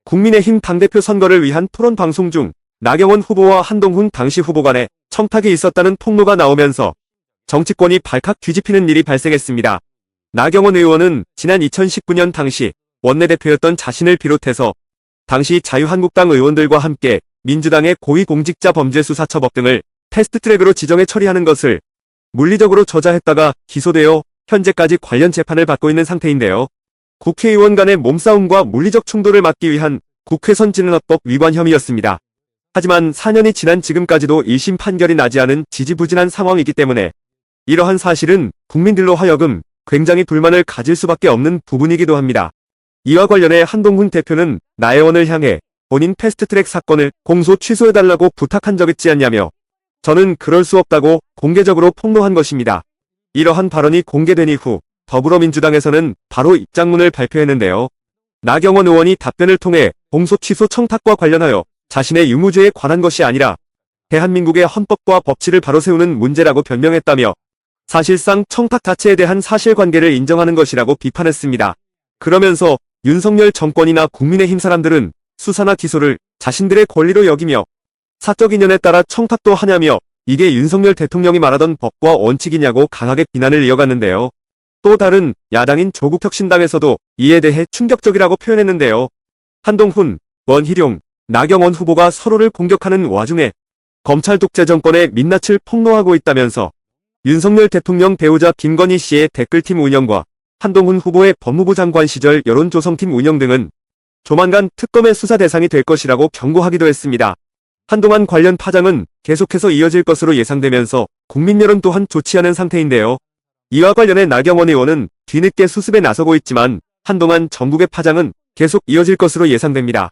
국민의힘 당대표 선거를 위한 토론 방송 중 나경원 후보와 한동훈 당시 후보 간에 청탁이 있었다는 폭로가 나오면서 정치권이 발칵 뒤집히는 일이 발생했습니다. 나경원 의원은 지난 2019년 당시 원내대표였던 자신을 비롯해서 당시 자유한국당 의원들과 함께 민주당의 고위공직자범죄수사처법 등을 패스트트랙으로 지정해 처리하는 것을 물리적으로 저자했다가 기소되어 현재까지 관련 재판을 받고 있는 상태인데요. 국회의원 간의 몸싸움과 물리적 충돌을 막기 위한 국회선진화법 위반 혐의였습니다. 하지만 4년이 지난 지금까지도 1심 판결이 나지 않은 지지부진한 상황이기 때문에 이러한 사실은 국민들로 하여금 굉장히 불만을 가질 수밖에 없는 부분이기도 합니다. 이와 관련해 한동훈 대표는 나 의원을 향해 본인 패스트트랙 사건을 공소 취소해달라고 부탁한 적 있지 않냐며 저는 그럴 수 없다고 공개적으로 폭로한 것입니다. 이러한 발언이 공개된 이후 더불어민주당에서는 바로 입장문을 발표했는데요. 나경원 의원이 답변을 통해 공소 취소 청탁과 관련하여 자신의 유무죄에 관한 것이 아니라 대한민국의 헌법과 법치를 바로 세우는 문제라고 변명했다며 사실상 청탁 자체에 대한 사실관계를 인정하는 것이라고 비판했습니다. 그러면서 윤석열 정권이나 국민의힘 사람들은 수사나 기소를 자신들의 권리로 여기며 사적 인연에 따라 청탁도 하냐며 이게 윤석열 대통령이 말하던 법과 원칙이냐고 강하게 비난을 이어갔는데요. 또 다른 야당인 조국혁신당에서도 이에 대해 충격적이라고 표현했는데요. 한동훈, 원희룡, 나경원 후보가 서로를 공격하는 와중에 검찰 독재 정권의 민낯을 폭로하고 있다면서 윤석열 대통령 배우자 김건희 씨의 댓글팀 운영과 한동훈 후보의 법무부 장관 시절 여론조성팀 운영 등은 조만간 특검의 수사 대상이 될 것이라고 경고하기도 했습니다. 한동안 관련 파장은 계속해서 이어질 것으로 예상되면서 국민 여론 또한 좋지 않은 상태인데요. 이와 관련해 나경원 의원은 뒤늦게 수습에 나서고 있지만 한동안 전국의 파장은 계속 이어질 것으로 예상됩니다.